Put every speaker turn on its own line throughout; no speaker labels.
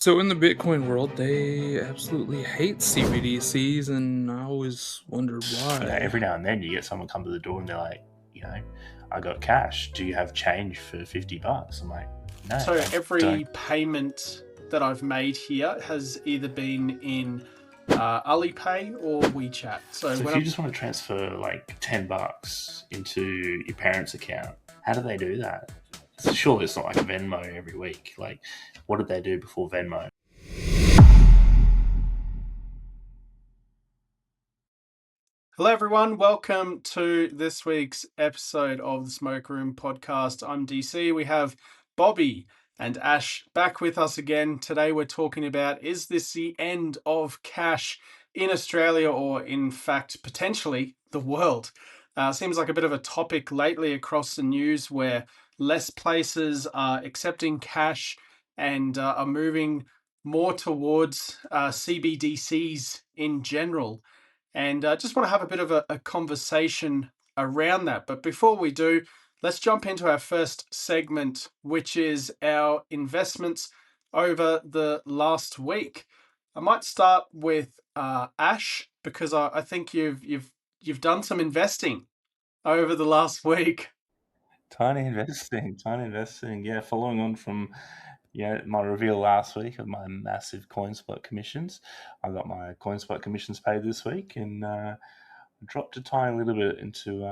So in the Bitcoin world, they absolutely hate CBDCs, and I always wondered why.
Every now and then you get someone come to the door and they're like, I got cash. Do you have change for $50? I'm like, no,
So
I don't.
every payment that I've made here has either been in Alipay or WeChat. So
So
when
if you
I'm
just want to transfer like $10 into your parents' account, how do they do that? So surely it's not like Venmo every week. Like, what did they do before Venmo?
Hello everyone, welcome to this week's episode of the Smoke Room podcast. I'm DC. We have Bobby and Ash back with us again. Today we're talking about, is this the end of cash in Australia, or in fact potentially the world? Seems like a bit of a topic lately across the news, where less places are accepting cash and are moving more towards CBDCs in general. And just want to have a bit of a conversation around that. But before we do, let's jump into our first segment, which is our investments over the last week. I might start with Ash, because I think you've done some investing over the last week.
Tiny investing, tiny investing. Yeah, following on from my reveal last week of my massive CoinSpot commissions, I got my CoinSpot commissions paid this week, and dropped a tiny little bit into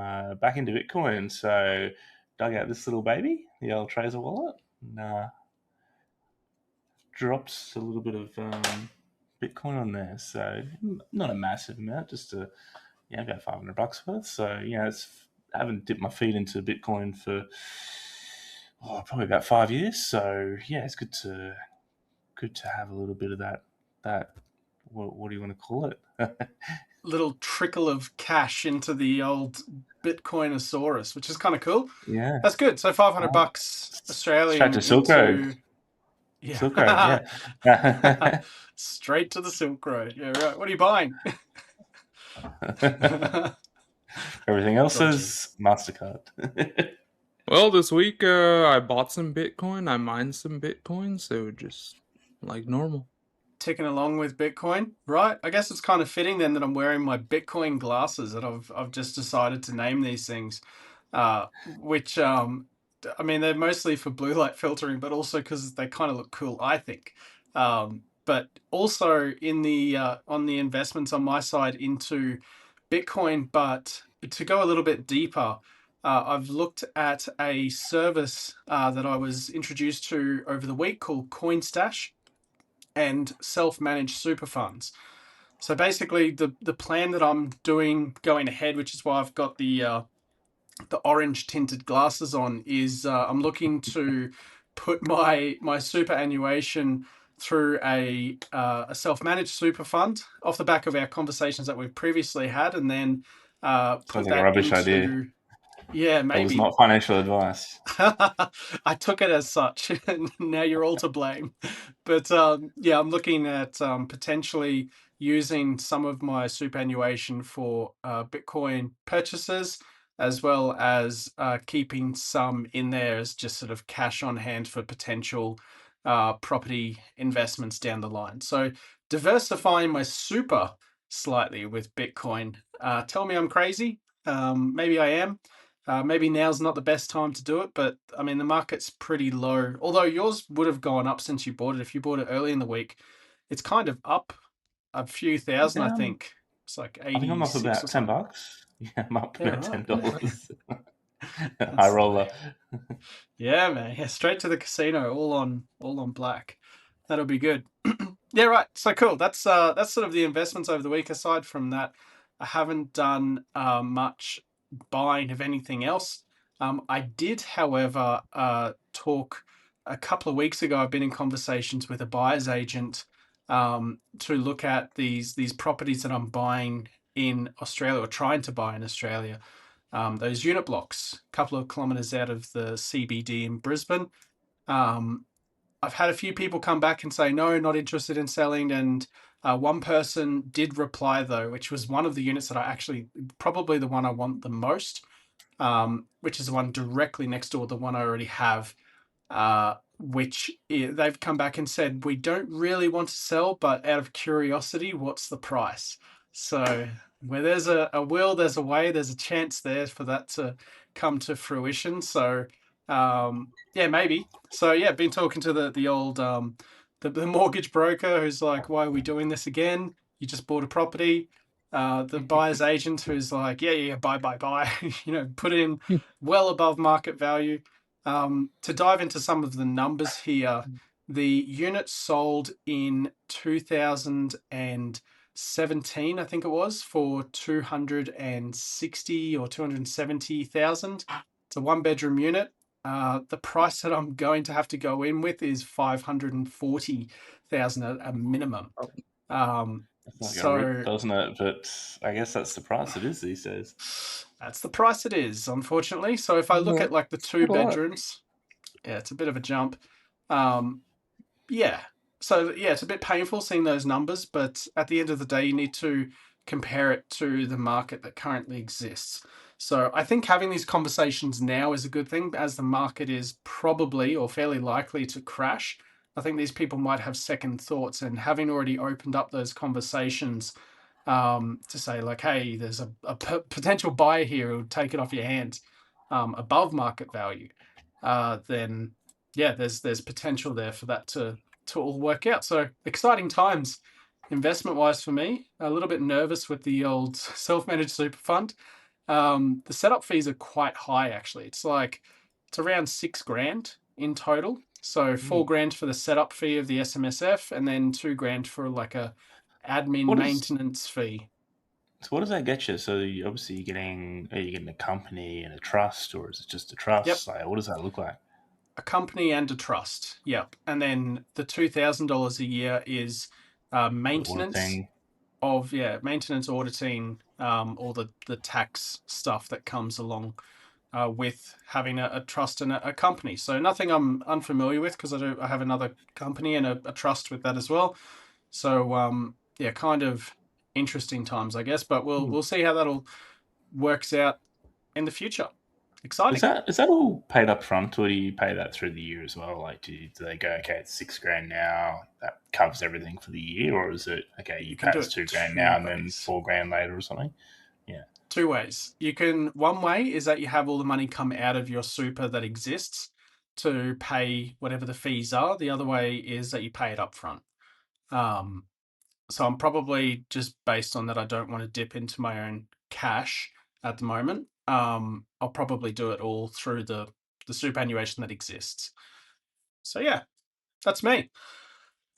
back into Bitcoin. So dug out this little baby, the old Trezor wallet, and dropped a little bit of Bitcoin on there. So not a massive amount, just about $500 worth. So I haven't dipped my feet into Bitcoin for probably about 5 years. So yeah, it's good to have a little bit of that. What do you want to call it?
Little trickle of cash into the old Bitcoinosaurus, which is kind of cool.
Yeah.
That's good. So 500
Oh,
bucks
straight to
Australian
Silk Road.
into,
Silk Road,
yeah.
yeah.
Straight to the Silk Road. Yeah, right. What are you buying?
Everything else
Dodgy.
is MasterCard.
Well, this week I bought some Bitcoin, I mined some Bitcoin, so just like normal.
Ticking along with Bitcoin, right? I guess it's kind of fitting then that I'm wearing my Bitcoin glasses, that I've just decided to name these things, which I mean, they're mostly for blue light filtering, but also because they kind of look cool, I think. But also in the on the investments on my side into Bitcoin, but to go a little bit deeper, I've looked at a service that I was introduced to over the week called CoinStash, and self-managed super funds. So basically, the plan that I'm doing going ahead, which is why I've got the orange tinted glasses on, is I'm looking to put my superannuation through a self-managed super fund off the back of our conversations that we've previously had, and then
Sounds
put
like a
that
rubbish idea.
into, yeah,
That was
maybe.
not financial advice.
I took it as such, and now you're all to blame. But yeah, I'm looking at potentially using some of my superannuation for Bitcoin purchases, as well as keeping some in there as just sort of cash on hand for potential property investments down the line. So diversifying my super slightly with Bitcoin. Tell me I'm crazy. Maybe I am. Maybe now's not the best time to do it, but I mean, the market's pretty low. Although yours would have gone up since you bought it. If you bought it early in the week, it's kind of up a few thousand, I
Yeah,
think. It's like
I think I'm up
86 or
about ten
something.
bucks. Yeah, I'm up
Yeah,
about
right.
ten
Yeah.
dollars. High
That's the
roller.
way. Yeah, man. Yeah, straight to the casino, all on black. That'll be good. Yeah, right. So cool. That's sort of the investments over the week. Aside from that, I haven't done much buying of anything else. I did, however, talk a couple of weeks ago. I've been in conversations with a buyer's agent to look at these properties that I'm buying in Australia, or trying to buy in Australia. Those unit blocks, a couple of kilometers out of the CBD in Brisbane. Um, I've had a few people come back and say, no, not interested in selling. And one person did reply, though, which was one of the units that I actually, probably the one I want the most, which is the one directly next door, the one I already have. which they've come back and said, we don't really want to sell, but out of curiosity, what's the price? So where there's a will, there's a way, there's a chance there for that to come to fruition. So yeah, maybe. So yeah, been talking to the old the mortgage broker who's like, why are we doing this again? You just bought a property. The buyer's agent who's like, yeah, buy, put in well above market value. To dive into some of the numbers here, the unit sold in 2017, I think it was, for 260 or 270,000. It's a one-bedroom unit. The price that I'm going to have to go in with is 540,000 at a minimum.
That's like a rip, doesn't it? But I guess that's the price it is these days.
That's the price it is, unfortunately. So if I look at like the two bedrooms, yeah, it's a bit of a jump. Yeah. So yeah, it's a bit painful seeing those numbers, but at the end of the day, you need to compare it to the market that currently exists. So I think having these conversations now is a good thing, as the market is probably or fairly likely to crash. I think these people might have second thoughts, and having already opened up those conversations to say like, hey, there's a potential buyer here who'll take it off your hands above market value, then yeah, there's potential there for that to all work out. So exciting times investment wise for me. A little bit nervous with the old self-managed super fund. The setup fees are quite high actually. It's around $6,000 in total. So $4,000 for the setup fee of the SMSF, and then $2,000 for like a admin maintenance fee.
So what does that get you? So obviously are you getting a company and a trust, or is it just a trust?
Yep.
Like, what does that look like?
A company and a trust. Yep. And then the $2,000 a year is maintenance maintenance, auditing, all the tax stuff that comes along with having a trust and a company. So nothing I'm unfamiliar with, because I have another company and a trust with that as well. So yeah, kind of interesting times, I guess. But we'll see how that all works out in the future. Exciting.
Is that all paid up front, or do you pay that through the year as well? Like, do they go, okay, it's $6,000 now, that covers everything for the year, or is it okay, you pay us $2,000 now and then $4,000 later or something? Yeah.
Two ways. One way is that you have all the money come out of your super that exists to pay whatever the fees are. The other way is that you pay it up front. So I'm probably, just based on that, I don't want to dip into my own cash at the moment. I'll probably do it all through the superannuation that exists. So yeah, that's me.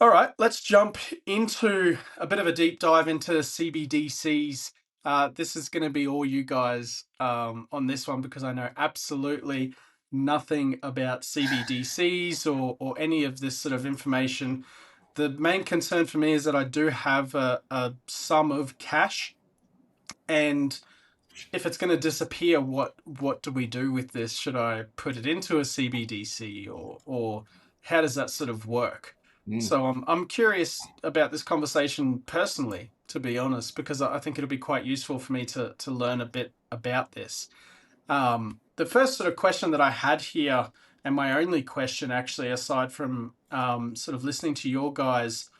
All right, let's jump into a bit of a deep dive into CBDCs. This is going to be all you guys on this one, because I know absolutely nothing about CBDCs or any of this sort of information. The main concern for me is that I do have a sum of cash, and if it's going to disappear, what do we do with this? Should I put it into a CBDC, or how does that sort of work? So I'm curious about this conversation personally, to be honest, because I think it'll be quite useful for me to learn a bit about this. The first sort of question that I had here, and my only question actually, aside from sort of listening to your guys'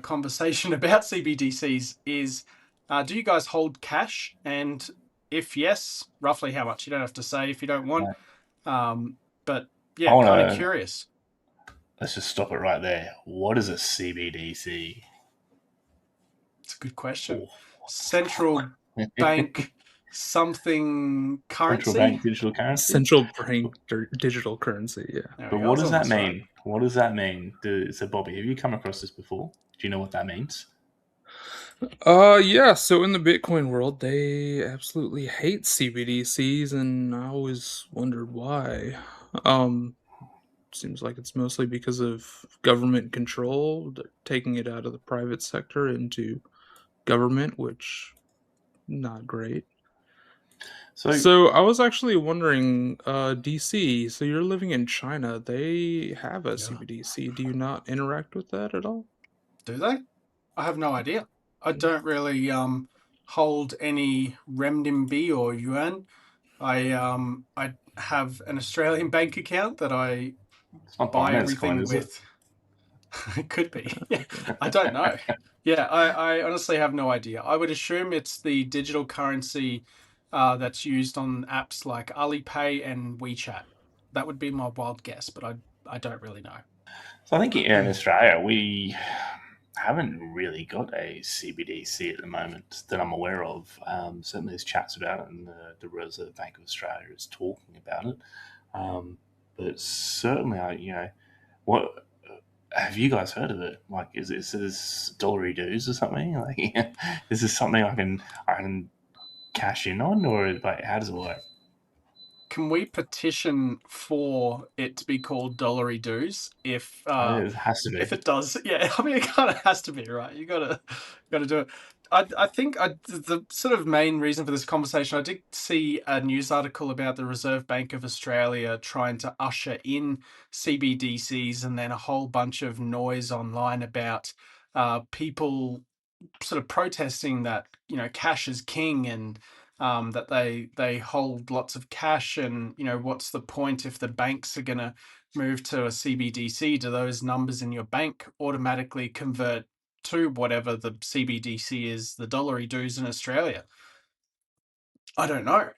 conversation about CBDCs, is do you guys hold cash? And if yes, roughly how much? You don't have to say if you don't want. But yeah, kind of curious.
Let's just stop it right there. What is a CBDC?
It's a good question. Central bank something currency.
Central bank digital currency.
Central bank digital currency. Yeah.
But what does that mean? Right. What does that mean? So Bobby, have you come across this before? Do you know what that means?
Yeah, so in the Bitcoin world, they absolutely hate CBDCs, and I always wondered why. Seems like it's mostly because of government control, taking it out of the private sector into government, which not great. So I was actually wondering, DC, so you're living in China, they have a CBDC. Do you not interact with that at all?
Do they? I have no idea. I don't really hold any renminbi or yuan. I have an Australian bank account that I
It's not
buy
Binance
everything
Coin, is it?
with. It could be. I don't know. Yeah, I honestly have no idea. I would assume it's the digital currency that's used on apps like Alipay and WeChat. That would be my wild guess, but I don't really know.
So I think here in Australia, we haven't really got a CBDC at the moment that I'm aware of. Certainly, there's chats about it, and the Reserve Bank of Australia is talking about it. But certainly, what have you guys heard of it? Like, is this dollary dues or something? Like, is this something I can cash in on, or like, how does it work?
Can we petition for it to be called dollary dues if
It has to be.
if it does? Yeah, I mean it kind of has to be, right? You gotta do it. I think the sort of main reason for this conversation, I did see a news article about the Reserve Bank of Australia trying to usher in CBDCs, and then a whole bunch of noise online about people sort of protesting that cash is king, and that they hold lots of cash, and what's the point if the banks are going to move to a CBDC? Do those numbers in your bank automatically convert to whatever the CBDC is, the dollary dues in Australia? I don't know.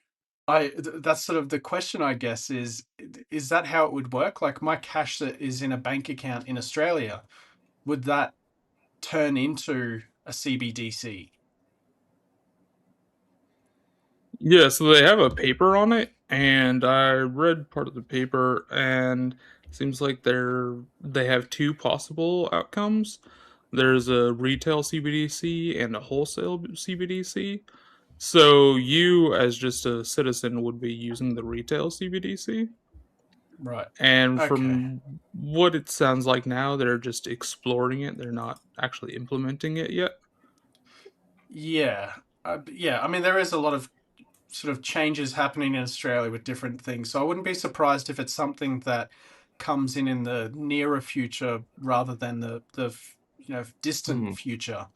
That's sort of the question, I guess, is that how it would work? Like my cash that is in a bank account in Australia, would that turn into a CBDC?
Yeah, so they have a paper on it, and I read part of the paper, and it seems like they have two possible outcomes. There's a retail CBDC and a wholesale CBDC. So you, as just a citizen, would be using the retail CBDC.
Right.
And
Okay.
from what it sounds like now, they're just exploring it. They're not actually implementing it yet.
Yeah. Yeah. I mean, there is a lot of sort of changes happening in Australia with different things. So I wouldn't be surprised if it's something that comes in the nearer future rather than the distant future.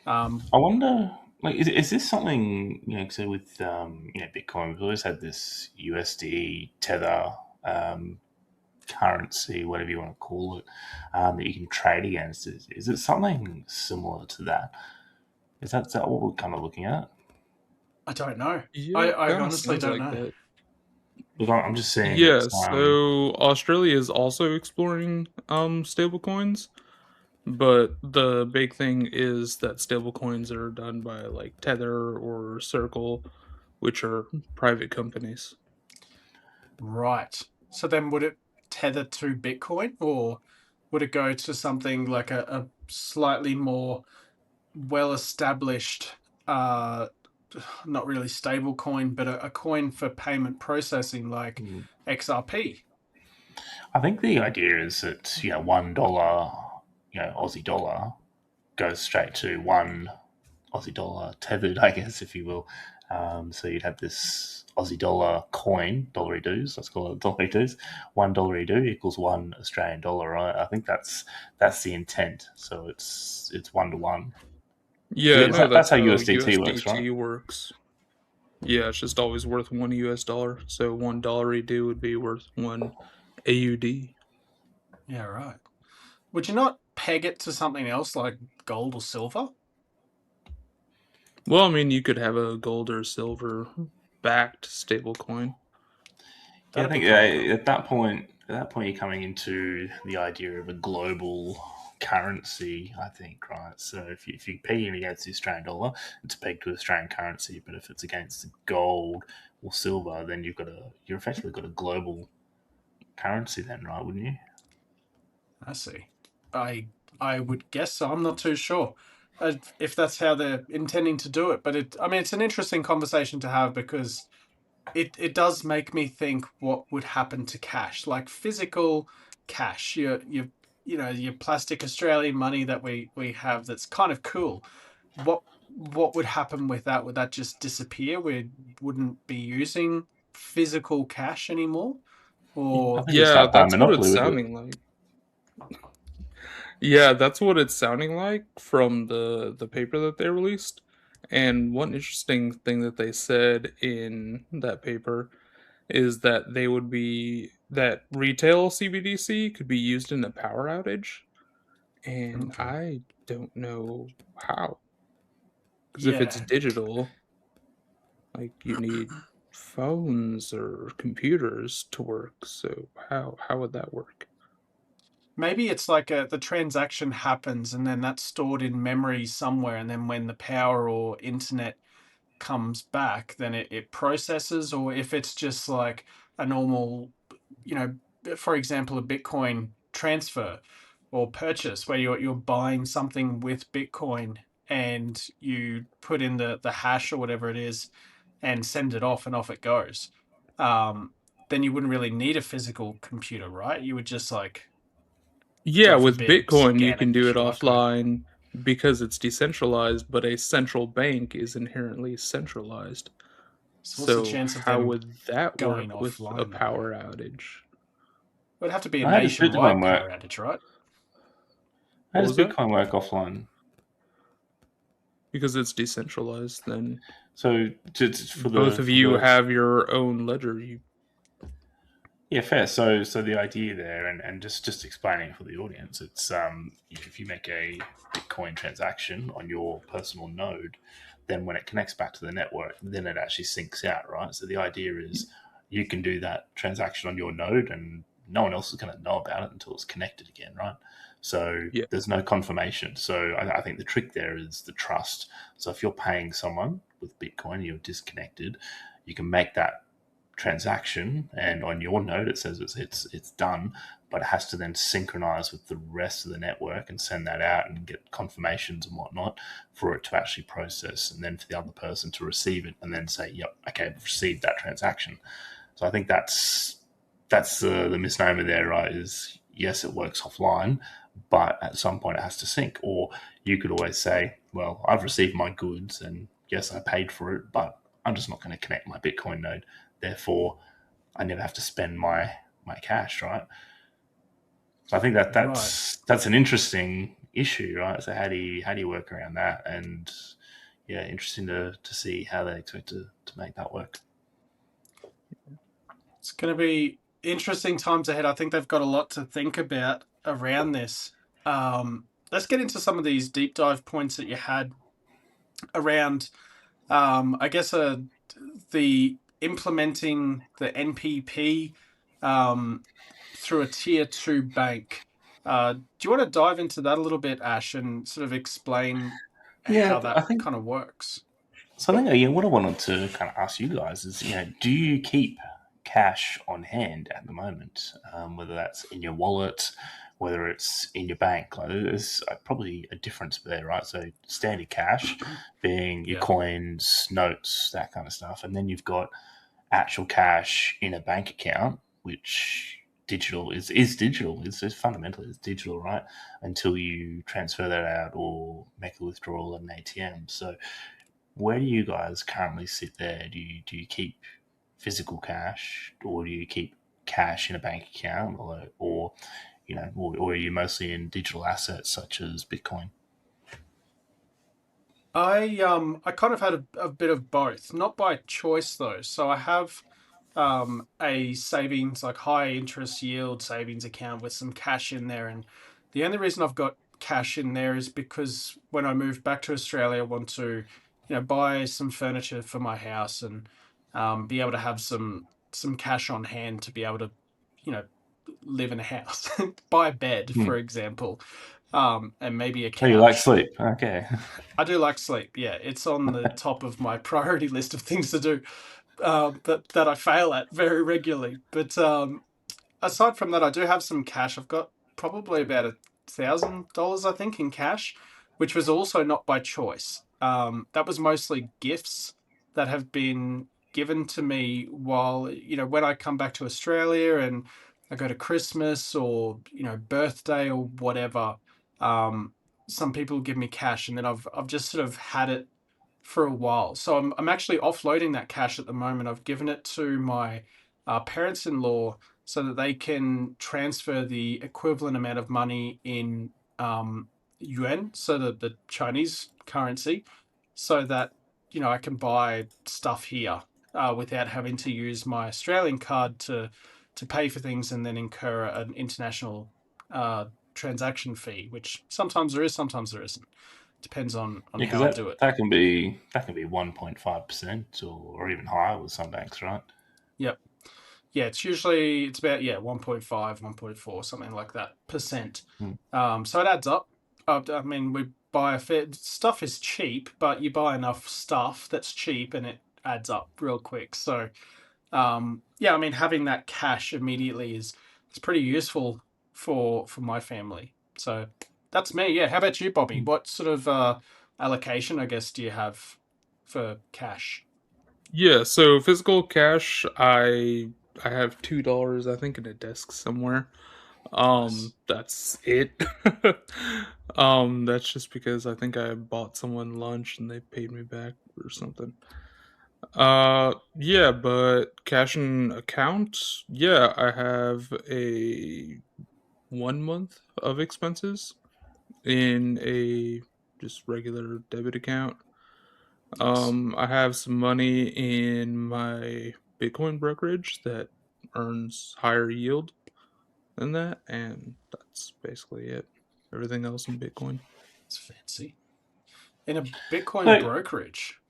I wonder, like, is this something, so with Bitcoin, we've always had this USD tether currency, whatever you want to call it, that you can trade against. Is it something similar to that? Is that what we're kind of looking at?
I don't know.
Yeah,
I
kind of
honestly
sounds
don't
like
know.
that.
Look, I'm just saying
Yeah,
it's
so Australia is also exploring stablecoins, but the big thing is that stablecoins are done by like Tether or Circle, which are private companies.
Right. So then would it tether to Bitcoin, or would it go to something like a slightly more well established, not really stable coin, but a coin for payment processing like XRP?
I think the idea is that $1, Aussie dollar goes straight to one Aussie dollar tethered, I guess, if you will. So you'd have this Aussie dollar coin, dollary dues. Let's call it dollary dues. $1 do equals one Australian dollar. Right? I think that's the intent. So it's 1 to 1.
Yeah, no,
That's
that's
how
how
USDT works, right?
USDT works. Yeah, it's just always worth $1 US. So $1 do would be worth one AUD.
Yeah, right. Would you not peg it to something else like gold or silver?
Well, I mean, you could have a gold or silver backed stablecoin.
Yeah, I
That'd be
think
kind of cool.
at that point, you're coming into the idea of a global currency. I think, right? So if you're pegging against the Australian dollar, it's pegged to Australian currency. But if it's against gold or silver, then you're effectively got a global currency, then, right? Wouldn't you?
I see. I would guess so. I'm not too sure if that's how they're intending to do it, but I mean, it's an interesting conversation to have because it does make me think what would happen to cash, like physical cash, your plastic Australian money that we have that's kind of cool. What would happen with that? Would that just disappear? We wouldn't be using physical cash anymore,
I
or
think we
Yeah,
start playing
that's what
Monopoly
it's
with it.
sounding like. Yeah, that's what it's sounding like from the paper that they released. And one interesting thing that they said in that paper is that that retail CBDC could be used in a power outage, and
Okay.
I don't know how. Because if it's
Yeah.
digital, like you need phones or computers to work. So how would that work?
Maybe it's like the transaction happens and then that's stored in memory somewhere, and then when the power or internet comes back, then it processes, or if it's just like a normal, you know, for example, a Bitcoin transfer or purchase where you're buying something with Bitcoin and you put in the hash or whatever it is and send it off and off it goes. Um, then you wouldn't really need a physical computer, right? You would just like,
Yeah,
God
with
forbid,
Bitcoin, you
scan a
can do it
QR code.
offline because it's decentralized, but a central bank is inherently centralized.
So what's the
So
chance of
how
them
would that
going
work with a
offline though?
power outage?
It would have to be a
How does Bitcoin
nationwide
work?
power outage, right?
How
What
does
was that?
Bitcoin work offline?
Because it's decentralized, then
So just
both of
for
you
the
have your own ledger.
yeah, fair. So the idea there, and just explaining for the audience, it's if you make a Bitcoin transaction on your personal node, then when it connects back to the network, then it actually syncs out, right? So the idea is you can do that transaction on your node, and no one else is going to know about it until it's connected again, right? So
Yeah.
there's no confirmation. So I think the trick there is the trust. So if you're paying someone with Bitcoin, you're disconnected, you can make that transaction, and on your node it says it's done, but it has to then synchronize with the rest of the network and send that out and get confirmations and whatnot for it to actually process, and then for the other person to receive it and then say, yep, okay, I've received that transaction. So I think that's the misnomer there, right? Is yes, it works offline, but at some point it has to sync. Or you could always say, well, I've received my goods and yes, I paid for it, but I'm just not going to connect my Bitcoin node. Therefore, I never have to spend my cash, right? So I think that
Right.
that's an interesting issue, right? So how do you work around that? And yeah, interesting to see how they expect to make that work.
It's going to be interesting times ahead. I think they've got a lot to think about around this. Let's get into some of these deep dive points that you had around, I guess, the implementing the NPP through a tier 2 bank. Do you want to dive into that a little bit, Ash, and sort of explain how
Yeah, I
that
think
kind of works?
so. I think what I wanted to kind of ask you guys is, do you keep cash on hand at the moment, whether that's in your wallet, whether it's in your bank? Like, there's probably a difference there, right? So standard cash being your
Yeah.
coins, notes, that kind of stuff, and then you've got actual cash in a bank account, which digital is digital. It's fundamentally it's digital, right? Until you transfer that out or make a withdrawal at an ATM. So where do you guys currently sit there? Do you keep physical cash, or do you keep cash in a bank account, or are you mostly in digital assets such as Bitcoin?
I kind of had a bit of both, not by choice though. So I have a savings, like high interest yield savings account with some cash in there, and the only reason I've got cash in there is because when I moved back to Australia, I want to, buy some furniture for my house and be able to have some cash on hand to be able to, you know, live in a house, buy a bed,
Hmm.
for example, and maybe a
Oh, you like
couch.
sleep? Okay.
I do like sleep. Yeah, it's on the top of my priority list of things to do, that I fail at very regularly. But aside from that, I do have some cash. I've got probably about $1,000, I think, in cash, which was also not by choice. That was mostly gifts that have been given to me while, when I come back to Australia and I go to Christmas or, birthday or whatever. Um, some people give me cash, and then I've just sort of had it for a while. So I'm actually offloading that cash at the moment. I've given it to my parents-in-law so that they can transfer the equivalent amount of money in yuan, so the Chinese currency, so that I can buy stuff here. without having to use my Australian card to pay for things and then incur an international transaction fee, which sometimes there is, sometimes there isn't. Depends on
Yeah, because
how I do it.
that can be 1.5% or even higher with some banks, right?
Yep. Yeah, it's about 1.5, 1.4, something like that percent. So it adds up. I mean, we buy stuff is cheap, but you buy enough stuff that's cheap and it adds up real quick. So I mean, having that cash immediately is pretty useful for my family. So that's me. Yeah. How about you, Bobby? What sort of allocation, I guess, do you have for cash?
Yeah, so physical cash, I have $2, I think, in a desk somewhere.
Nice.
That's it. That's just because I think I bought someone lunch and they paid me back or something. Yeah, but cash in account, yeah, I have a 1 month of expenses in a just regular debit account.
Nice.
I have some money in my Bitcoin brokerage that earns higher yield than that, and that's basically it. Everything else in Bitcoin.
It's fancy. In a Bitcoin
So,
brokerage.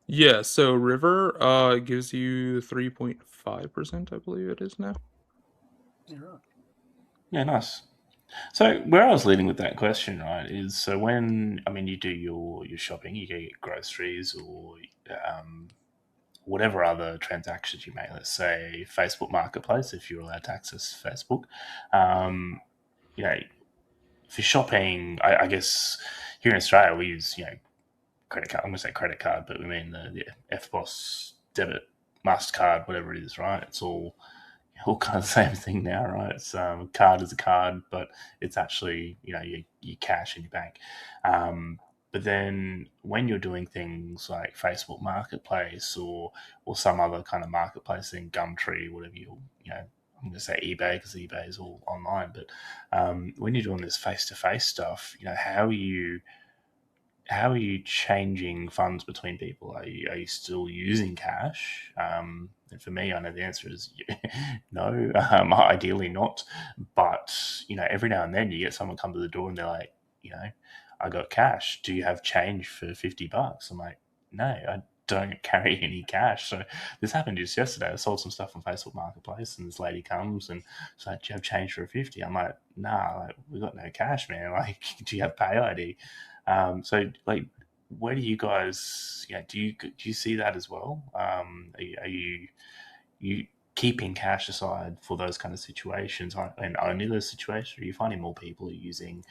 Yeah, so River gives you 3.5%, I believe it is now.
You're right.
yeah, nice. So where I was leading with that question, right, is so when you do your shopping, you get groceries or whatever other transactions you make. Let's say Facebook Marketplace, if you're allowed to access Facebook. Um, you know, for shopping, I guess here in Australia we use credit card. I'm going to say credit card, but we mean the FBOS debit, Mastercard, whatever it is, right? It's all kind of the same thing now, right? It's card is a card, but it's actually your cash in your bank. But then when you're doing things like Facebook Marketplace or some other kind of marketplace thing, Gumtree, whatever I'm going to say eBay because eBay is all online. But when you're doing this face to face stuff, how are you changing funds between people? Are you still using cash? And for me, I know the answer is no. Ideally not. But every now and then you get someone come to the door and they're like, I got cash. Do you have change for $50? I'm like, no, I don't carry any cash. So this happened just yesterday. I sold some stuff on Facebook Marketplace, and this lady comes and she's like, "Do you have change for a 50?" I'm like, "Nah, like, we got no cash, man. Like, do you have Pay ID?" So, like, where do you guys? Do you see that as well? Are you keeping cash aside for those kind of situations, and only those situations? Or are you finding more people are using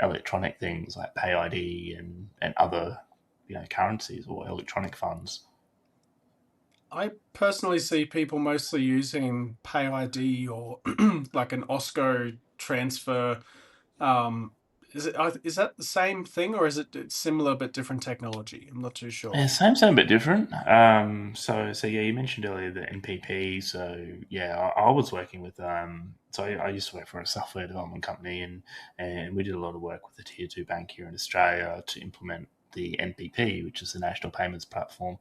electronic things like Pay ID and other currencies or electronic funds?
I personally see people mostly using Pay ID or like an OSCO transfer. Um, is that the same thing or is it similar but different technology? I'm not too sure.
Yeah, same, but different. So yeah, you mentioned earlier the NPP. So yeah, I was working with. So I used to work for a software development company, and we did a lot of work with the tier two bank here in Australia to implement the NPP, which is the National Payments Platform.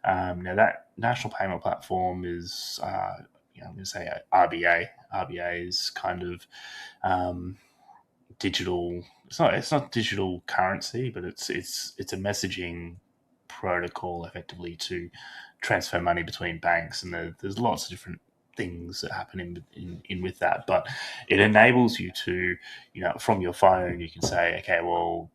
Now that National Payment Platform is, I'm going to say RBA. RBA is kind of digital. It's not digital currency, but it's a messaging protocol effectively to transfer money between banks, and there's lots of different things that happen in with that. But it enables you to, from your phone, you can say, okay, well,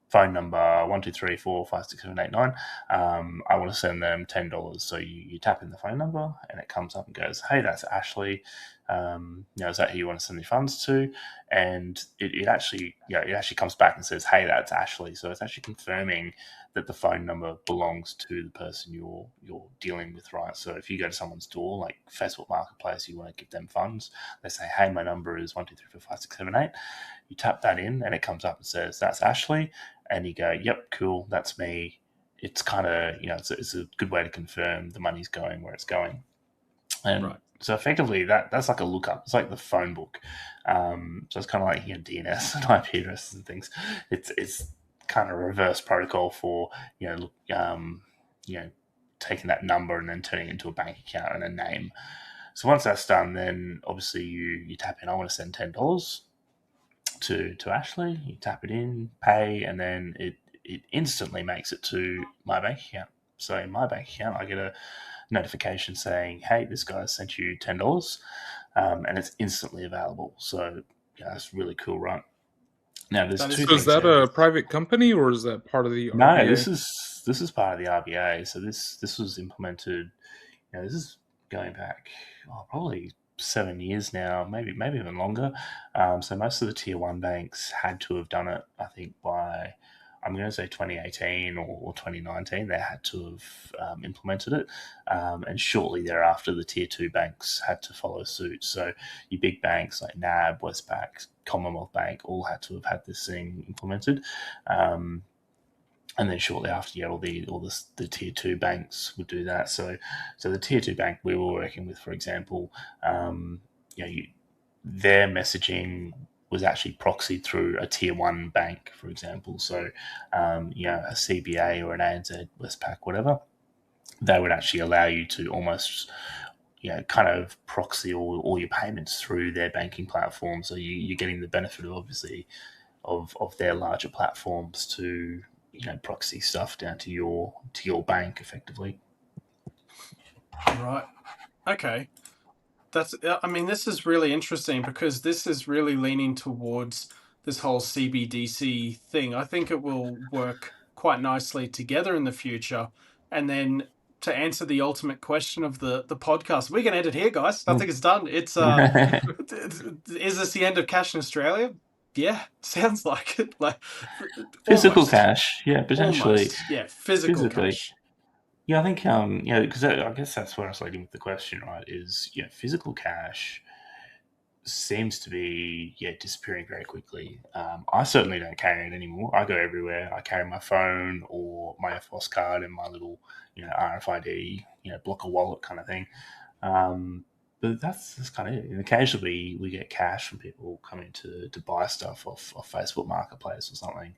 phone number 123456789. I want to send them $10. So you tap in the phone number, and it comes up and goes, hey, that's Ashley. Is that who you want to send the funds to? And it actually comes back and says, hey, that's Ashley. So it's actually confirming that the phone number belongs to the person you're dealing with, right? So if you go to someone's door, like Facebook Marketplace, you want to give them funds, they say, hey, my number is 123456789. You tap that in, and it comes up and says, that's Ashley. And you go, yep, cool, that's me. It's kind of, it's a good way to confirm the money's going where it's going. And
Right.
so effectively, that's like a lookup. It's like the phone book. So it's kind of like DNS and IP addresses and things. It's kind of reverse protocol for to taking that number and then turning it into a bank account and a name. So once that's done, then obviously you tap in. I want to send $10 to Ashley. You tap it in, pay, and then it instantly makes it to my bank account. So in my bank account, I get a notification saying, "Hey, this guy sent you $10," and it's instantly available. So yeah, that's really cool, right? Now, there's two
So is
things
that
there.
a private company or is that part of the
No,
RBA?
this is part of the RBA. So this was implemented. This is going back probably 7 years now, maybe even longer. So most of the tier one banks had to have done it. I think by I'm going to say 2018 or 2019, they had to have implemented it. And shortly thereafter, the tier two banks had to follow suit. So your big banks like NAB, Westpac, Commonwealth Bank all had to have had this thing implemented. And then shortly after, all the tier two banks would do that. So the tier two bank we were working with, for example, their messaging was actually proxied through a tier one bank, for example. So, a CBA or an ANZ, Westpac, whatever, they would actually allow you to almost, kind of proxy all your payments through their banking platform. So you're getting the benefit, obviously, of their larger platforms to proxy stuff down to your bank effectively.
Right. Okay. This is really interesting because this is really leaning towards this whole CBDC thing. I think it will work quite nicely together in the future. And then to answer the ultimate question of the podcast, we can end it here, guys. I think it's done. It's is this the end of cash in Australia? Yeah, sounds like it. Like
physical
almost.
cash, yeah, potentially.
Almost. Yeah, physical cash.
Yeah, I think because I guess that's where I was leading with the question, right? Is physical cash seems to be disappearing very quickly. I certainly don't carry it anymore. I go everywhere. I carry my phone or my FOS card and my little RFID blocker wallet kind of thing. But that's kind of it. And occasionally we get cash from people coming to buy stuff off Facebook Marketplace or something.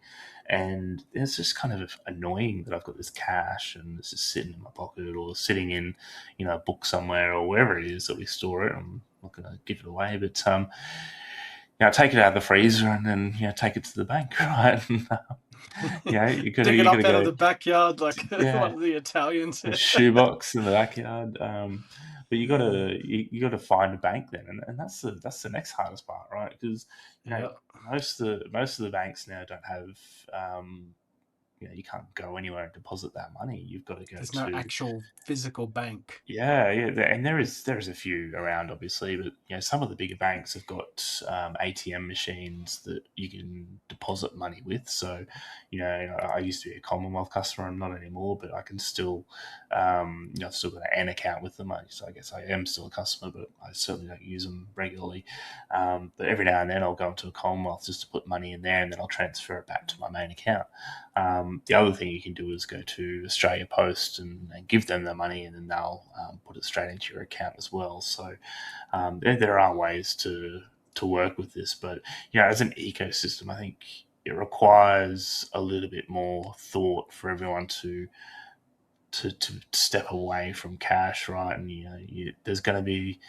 And it's just kind of annoying that I've got this cash and it's just sitting in my pocket or sitting in, a book somewhere or wherever it is that we store it. I'm not going to give it away, but take it out of the freezer and then take it to the bank, right? You got
dig it up out
go,
of the backyard like one of the Italians.
A shoebox in the backyard. But you gotta find a bank then, and that's the next hardest part, right? Because most of the banks now don't have you can't go anywhere and deposit that money. You've got to go.
There's no actual physical bank.
Yeah, and there is a few around, obviously, but some of the bigger banks have got ATM machines that you can deposit money with. So, I used to be a Commonwealth customer. I'm not anymore, but I can still, I've still got an account with them. So I guess I am still a customer, but I certainly don't use them regularly. But every now and then I'll go into a Commonwealth just to put money in there, and then I'll transfer it back to my main account. The other thing you can do is go to Australia Post and give them the money, and then they'll put it straight into your account as well. So there are ways to work with this, but as an ecosystem, I think it requires a little bit more thought for everyone to step away from cash, right? And there's going to be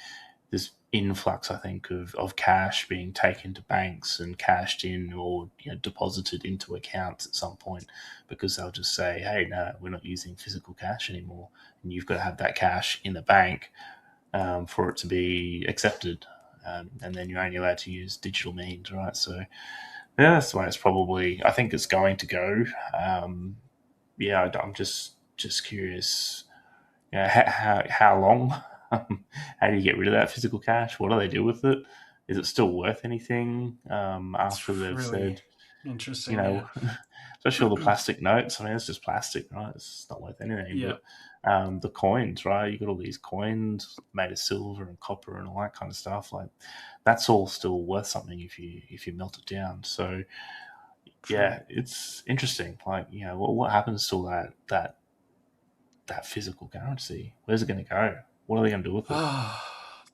this influx, I think, of cash being taken to banks and cashed in or deposited into accounts at some point, because they'll just say, hey, no, we're not using physical cash anymore, and you've got to have that cash in the bank for it to be accepted, and then you're only allowed to use digital means, right? So that's the way I think it's going to go. I'm just curious, how long. How do you get rid of that physical cash? What do they do with it? Is it still worth anything after they've said,
interesting,
especially all the plastic notes? I mean, it's just plastic, right? It's not worth anything.
Yeah.
But the coins, right? You got all these coins made of silver and copper and all that kind of stuff. Like, that's all still worth something if you melt it down. So, it's interesting. Like, what happens to all that physical currency? Where's it going to go? What are they going to do with it?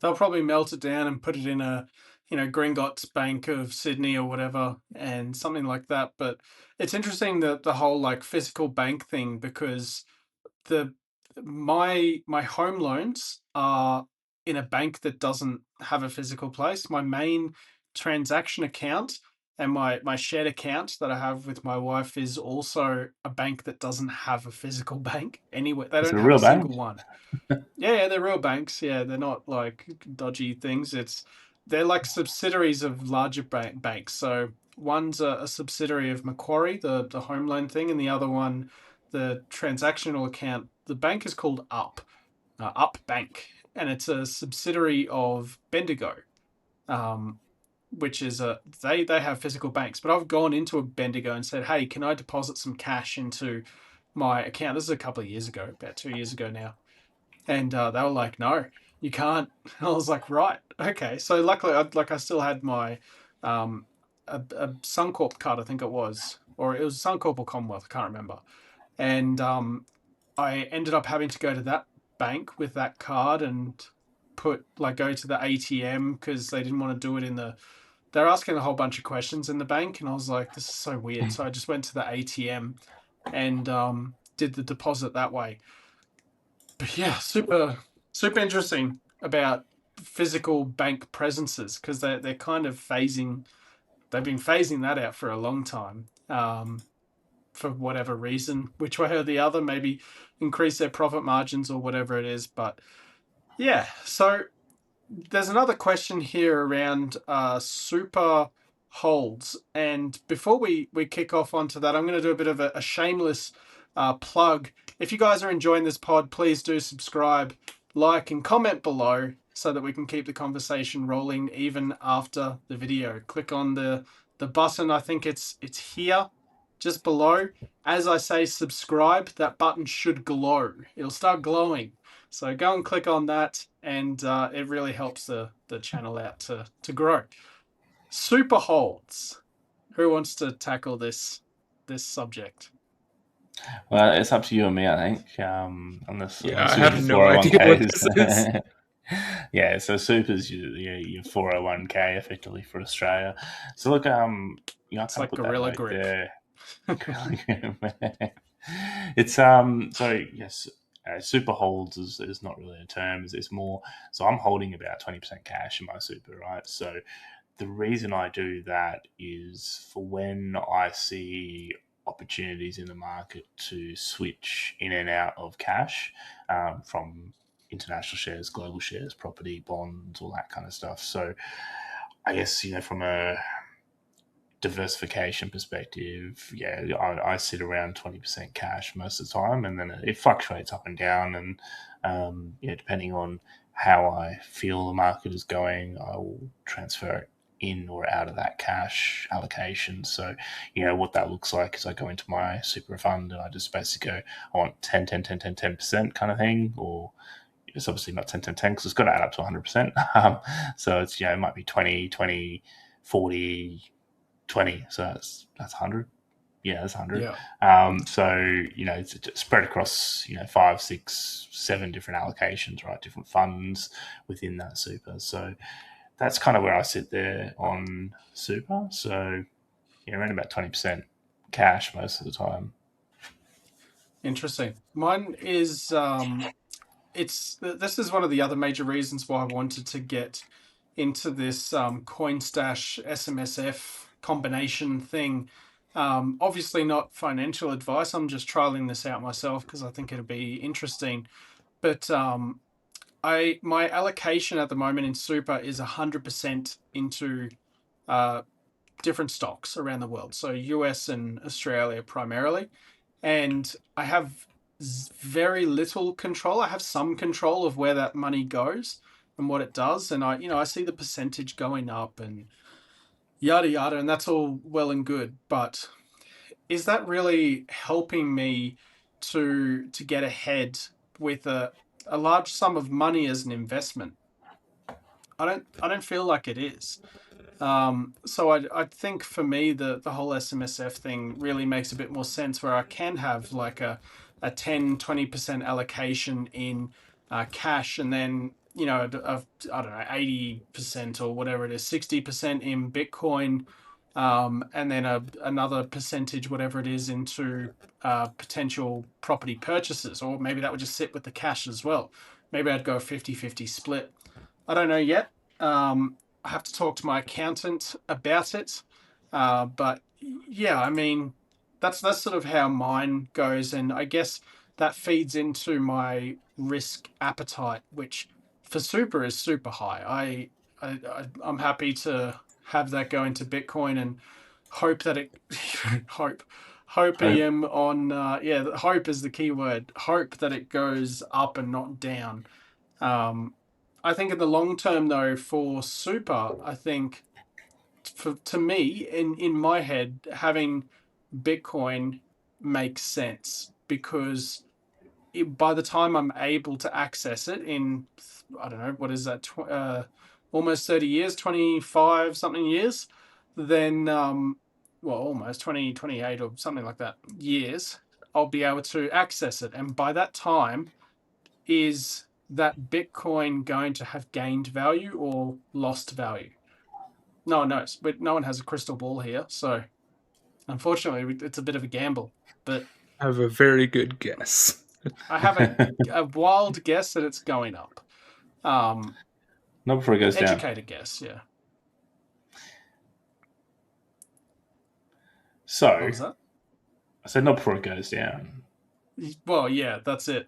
They'll probably melt it down and put it in a, Gringotts Bank of Sydney or whatever, and something like that. But it's interesting that the whole like physical bank thing, because the my home loans are in a bank that doesn't have a physical place. My main transaction account and my shared account that I have with my wife is also a bank that doesn't have a physical bank anywhere. They
It's
don't
a
have a
real bank.
single one. Yeah, they're real banks. Yeah, they're not like dodgy things. They're like subsidiaries of larger banks. So one's a subsidiary of Macquarie, the home loan thing, and the other one, the transactional account. The bank is called Up Bank, and it's a subsidiary of Bendigo, um, which is they have physical banks. But I've gone into a Bendigo and said, hey, can I deposit some cash into my account? This is a couple of years ago, about 2 years ago now. And they were like, no, you can't. I was like, right, okay. So luckily, I still had my a Suncorp card, I think it was, or it was Suncorp or Commonwealth, I can't remember. And I ended up having to go to that bank with that card and go to the ATM because they didn't want to do it in the. They're asking a whole bunch of questions in the bank, and I was like, this is so weird. So I just went to the ATM and did the deposit that way. But yeah, super interesting about physical bank presences because they're kind of phasing. They've been phasing that out for a long time, for whatever reason, which way or the other, maybe increase their profit margins or whatever it is. But yeah, so there's another question here around super holds, and before we kick off onto that, I'm going to do a bit of a shameless plug. If you guys are enjoying this pod, please do subscribe, like, and comment below so that we can keep the conversation rolling even after the video. Click on the button. I think it's here, just below. As I say subscribe, that button should glow. It'll start glowing. So go and click on that, and it really helps the channel out to grow. Super holds. Who wants to tackle this subject?
Well, it's up to you and me, I think. Unless
I have no idea what this is.
Yeah, so super's your 401k effectively for Australia. So look,
it's like Gorilla Grip.
There. It's so yes, super holds is not really a term. It's more. So I'm holding about 20% cash in my super, right? So the reason I do that is for when I see opportunities in the market to switch in and out of cash, from international shares, global shares, property, bonds, all that kind of stuff. So I guess, from a diversification perspective, yeah, I sit around 20% cash most of the time, and then it fluctuates up and down, and depending on how I feel the market is going, I will transfer it in or out of that cash allocation. So, what that looks like is I go into my super fund and I just basically go, I want 10, 10, 10, 10, 10% kind of thing, or it's obviously not 10, 10, 10 because it's got to add up to 100%. So it's, it might be 20, 20, 40, 20. So that's 100. Yeah, that's 100.
Yeah.
So, it's spread across, 5, 6, 7 different allocations, right? Different funds within that super. So that's kind of where I sit there on super. So, around about 20% cash most of the time.
Interesting. Mine is this is one of the other major reasons why I wanted to get into this CoinStash SMSF combination thing. Obviously not financial advice. I'm just trialing this out myself because I think it'll be interesting. But my allocation at the moment in super is 100% into different stocks around the world. So US and Australia primarily. And I have very little control. I have some control of where that money goes and what it does. And I see the percentage going up and yada yada, and that's all well and good. But is that really helping me to get ahead with a large sum of money as an investment? I don't feel like it is. So I think for me the whole SMSF thing really makes a bit more sense where I can have like a 10-20% allocation in cash, and then I don't know, 80% or whatever it is, 60% in Bitcoin, and then another percentage, whatever it is, into potential property purchases, or maybe that would just sit with the cash as well. Maybe I'd go a 50-50 split. I don't know yet. I have to talk to my accountant about it. But yeah, I mean, that's sort of how mine goes, and I guess that feeds into my risk appetite, which for super is super high. I'm happy to have that go into Bitcoin and hope that it hope EM on hope is the key word. Hope that it goes up and not down. I think in the long term, though, for super, I think to me, in my head, having Bitcoin makes sense because by the time I'm able to access it in, I don't know, what is that, almost 30 years, 25 something years, then, well, almost 20, 28 or something like that years, I'll be able to access it. And by that time, is that Bitcoin going to have gained value or lost value? No one knows, but no one has a crystal ball here. So unfortunately, it's a bit of a gamble. But
I have a very good guess.
I have a wild guess that it's going up.
Not before it goes down.
Educated guess, yeah.
So,
what was that?
I said not before it goes down.
Well, yeah, that's it.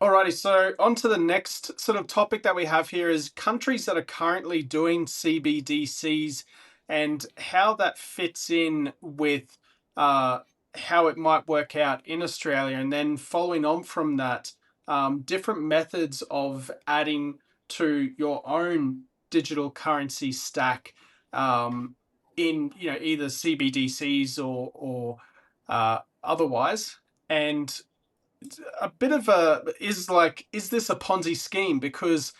Alrighty, so on to the next sort of topic that we have here is countries that are currently doing CBDCs and how that fits in with how it might work out in Australia. And then following on from that, different methods of adding to your own digital currency stack in either CBDCs or otherwise. And a bit of is this a Ponzi scheme? Because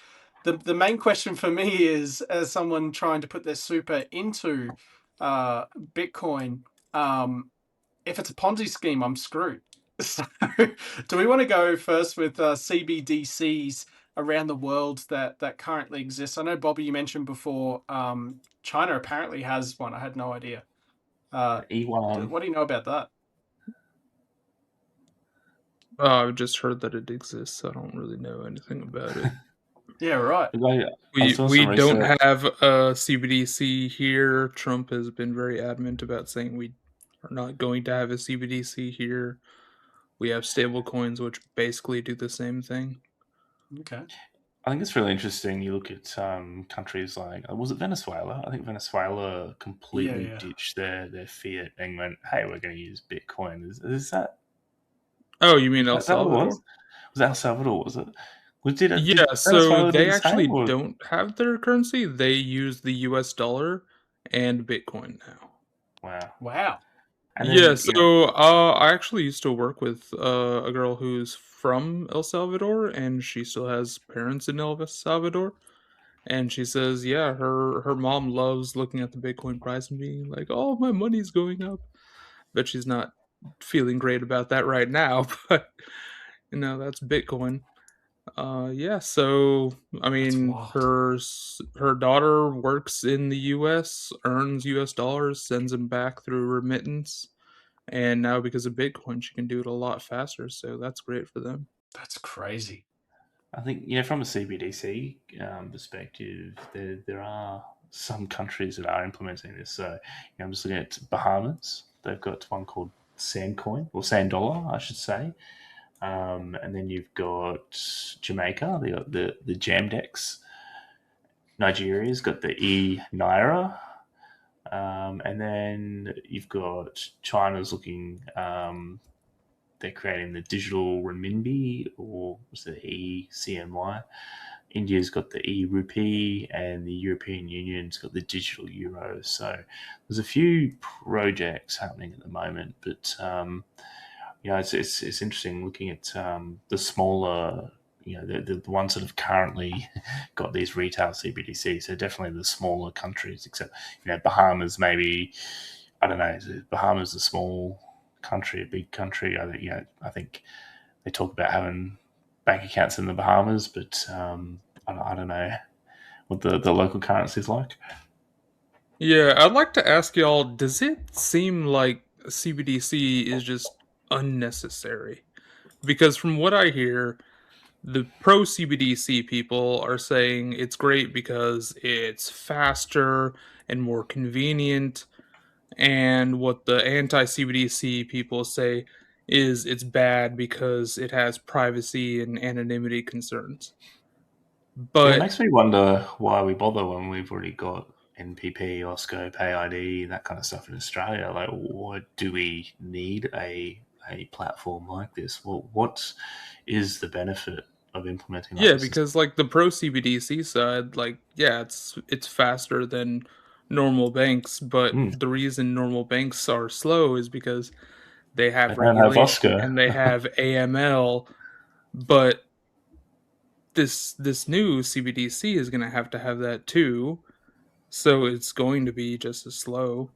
the main question for me is, as someone trying to put their super into Bitcoin, if it's a Ponzi scheme, I'm screwed. So, do we want to go first with CBDCs around the world that currently exist? I know, Bobby, you mentioned before China apparently has one. I had no idea.
E1.
What do you know about that?
I've just heard that it exists. I don't really know anything about it.
Yeah, right.
We don't have a CBDC here. Trump has been very adamant about saying we are not going to have a CBDC here. We have stable coins, which basically do the same thing.
Okay.
I think it's really interesting. You look at countries like, was it Venezuela? I think Venezuela completely ditched their fiat and went, hey, we're going to use Bitcoin. Is that?
Oh, you mean El Salvador?
Was it El Salvador, was it?
So they actually don't have their currency. They use the US dollar and Bitcoin now.
Wow.
Then, so I actually used to work with a girl who's from El Salvador, and she still has parents in El Salvador. And she says, yeah, her mom loves looking at the Bitcoin price and being like, oh, my money's going up. But she's not feeling great about that right now. But, that's Bitcoin. So I mean, her daughter works in the U.S., earns U.S. dollars, sends them back through remittance, and now because of Bitcoin, she can do it a lot faster. So that's great for them.
That's crazy.
I think from a CBDC perspective, there are some countries that are implementing this. So I'm just looking at Bahamas. They've got one called Sandcoin, or Sand Dollar, I should say. And then you've got Jamaica, they got the Jamdex. Nigeria's got the e-Naira. And then you've got China's looking, they're creating the digital renminbi, or was it e-CNY? India's got the e-rupee, and the European Union's got the digital euro. So there's a few projects happening at the moment, but it's interesting looking at the smaller, the ones that have currently got these retail CBDCs. So definitely the smaller countries, except Bahamas. Maybe I don't know. Bahamas a small country, a big country. I think they talk about having bank accounts in the Bahamas, but I don't know what the local currency is like.
Yeah, I'd like to ask y'all, does it seem like CBDC is just unnecessary? Because from what I hear, the pro CBDC people are saying it's great because it's faster and more convenient, and what the anti CBDC people say is it's bad because it has privacy and anonymity concerns.
Yeah, it
But
makes me wonder why we bother when we've already got NPP, OSCO, PayID, that kind of stuff in Australia. Like, what do we need a platform like this? What is the benefit of implementing like
yeah,
this?
because like the pro CBDC side, like yeah, it's faster than normal banks, but
Mm,
the reason normal banks are slow is because they
they
have
don't have
regulation
OSCO.
and they have AML, but this new CBDC is going to have that too, so it's going to be just as slow.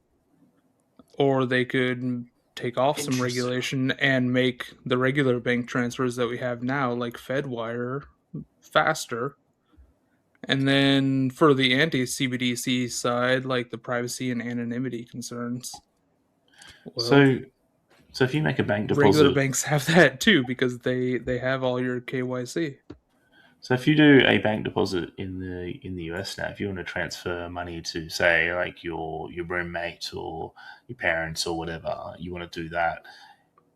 Or they could take off some
Interesting.
regulation and make the regular bank transfers that we have now, like FedWire, faster. And then for the anti CBDC side, like the privacy and anonymity concerns, well,
So, so if you make a bank
regular
deposit,
banks have that too because they have all your KYC.
so if you do a bank deposit in the US now, if you want to transfer money to say like your roommate or your parents or whatever, you want to do that.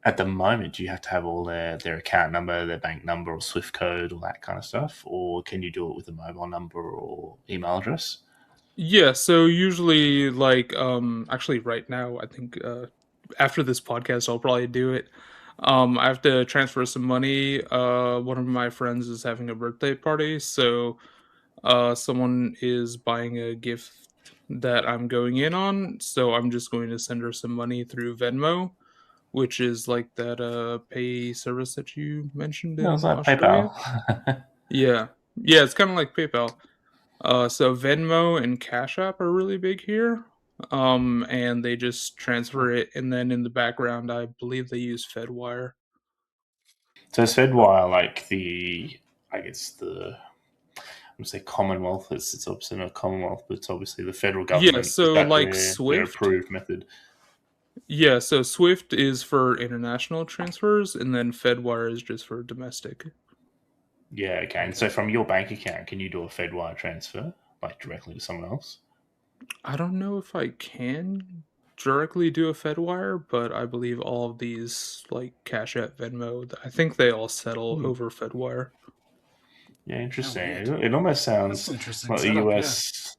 At the moment, you have to have all their account number, their bank number, or SWIFT code, all that kind of stuff, or can you do it with a mobile number or email address?
Yeah, so usually like actually right now I think after this podcast I'll probably do it. I have to transfer some money. One of my friends is having a birthday party, so someone is buying a gift that I'm going in on, so I'm just going to send her some money through Venmo, which is like that pay service that you mentioned
No, it's
in
like
Australia.
PayPal.
Yeah. Yeah, it's kind of like PayPal. So Venmo and Cash App are really big here. And they just transfer it, and then in the background, I believe they use FedWire.
So is Fedwire like I guess I'm gonna say Commonwealth. It's obviously not Commonwealth, but it's obviously the federal
Yeah,
government. Is
so
that
like
their
Swift.
approved method?
Yeah, so Swift is for international transfers, and then FedWire is just for domestic.
Yeah, okay. And so from your bank account, can you do a Fedwire transfer like directly to someone else?
I don't know if I can directly do a FedWire, but I believe all of these, like Cash App, Venmo, I think they all settle
Hmm.
over FedWire.
Yeah,
How
interesting.
weird.
It almost
That's
sounds
an interesting
like the
setup. Yeah.
US.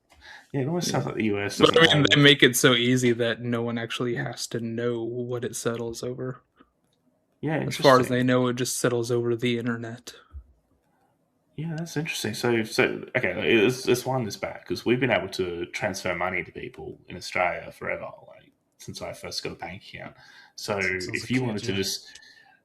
Yeah, it almost sounds
Yeah.
like the US
But
doesn't
I mean,
have.
they make it so easy that no one actually
Hmm.
has to know what it settles over.
Yeah,
As far as
interesting.
they know, it just settles over the internet.
Yeah, that's interesting. So okay, let's wind this back because we've been able to transfer money to people in Australia forever, like since I first got a bank account. So
Since I was a
if you
kid,
wanted to
yeah.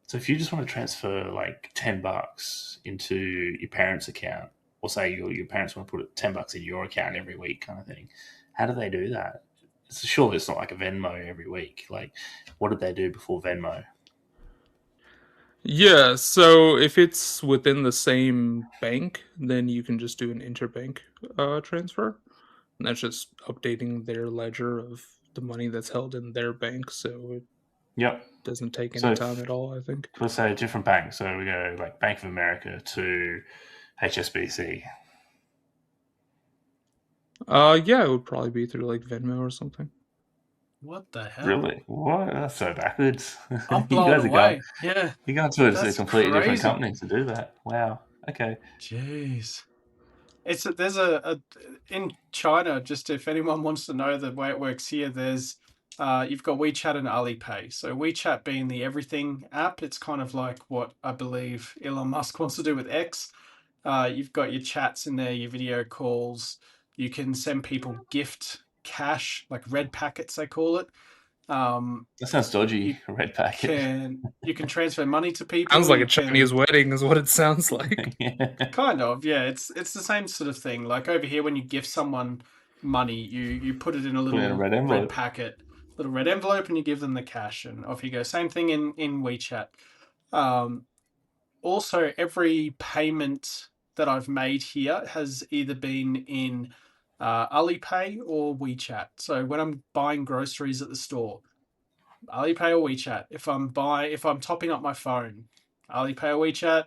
so if you just want to transfer like $10 into your parents' account, or say your parents want to put $10 in your account every week, kind of thing, how do they do that? Surely it's not like a Venmo every week. Like, what did they do before Venmo?
Yeah, so if it's within the same bank, then you can just do an interbank transfer. And that's just updating their ledger of the money that's held in their bank, so it
Yep.
doesn't take
So
any time
if,
at all, I think.
let's say a different bank. So we go like Bank of America to HSBC.
Yeah, it would probably be through like Venmo or something.
What the hell?
Really? What? That's so backwards.
I'm
you
blown
guys are going.
away. Yeah,
You going to a
that's
completely different
crazy.
company to do that. Wow. Okay.
Jeez. There's a in China, just if anyone wants to know the way it works here, there's you've got WeChat and Alipay. So WeChat being the everything app, it's kind of like what I believe Elon Musk wants to do with X. You've got your chats in there, your video calls. You can send people gift cash, like red packets they call it. Um,
That sounds dodgy.
you
Red packet.
you can transfer money to
Sounds
people.
like
You
a Chinese
can
wedding, is what it sounds like.
yeah.
kind of, yeah. It's the same sort of thing. Like over here, when you gift someone money, you put it in a
Put it in a
little
red
red
envelope.
packet, little red envelope, and you give them the cash, and off you go. Same thing in WeChat. Um, Also, every payment that I've made here has either been in Alipay or WeChat. So when I'm buying groceries at the store, Alipay or WeChat. If I'm topping up my phone, Alipay or WeChat.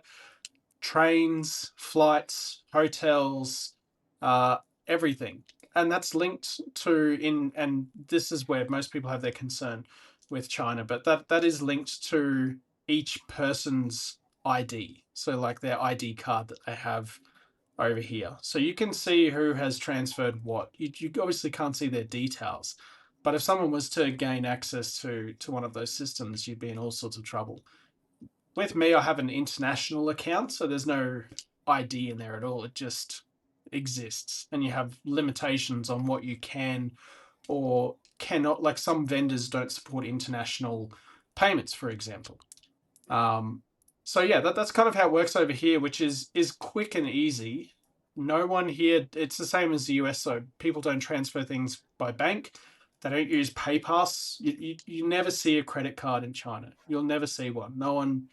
Trains, flights, hotels, everything. And that's linked to and this is where most people have their concern with China, but that is linked to each person's ID. So like their ID card that they have over here. So you can see who has transferred what. You obviously can't see their details. But if someone was to gain access to one of those systems, you'd be in all sorts of trouble. With me, I have an international account, so there's no ID in there at all. It just exists, and you have limitations on what you can or cannot. Like some vendors don't support international payments, for example. So yeah, that's kind of how it works over here, which is quick and easy. No one here. It's the same as the US. So people don't transfer things by bank. They don't use PayPass. You never see a credit card in China. You'll never see one. No one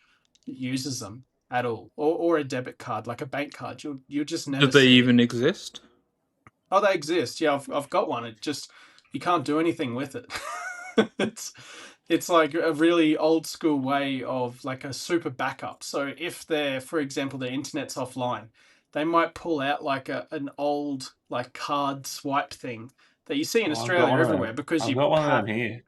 uses them at all, or a debit card like a bank card. You'll just never.
Do they
see
even
it.
exist?
Oh, they exist. Yeah, I've got one. It just you can't do anything with it. It's like a really old school way of like a super backup. So if for example, their internet's offline, they might pull out like an old like card swipe thing that you see in Australia everywhere because
I've got one of them here.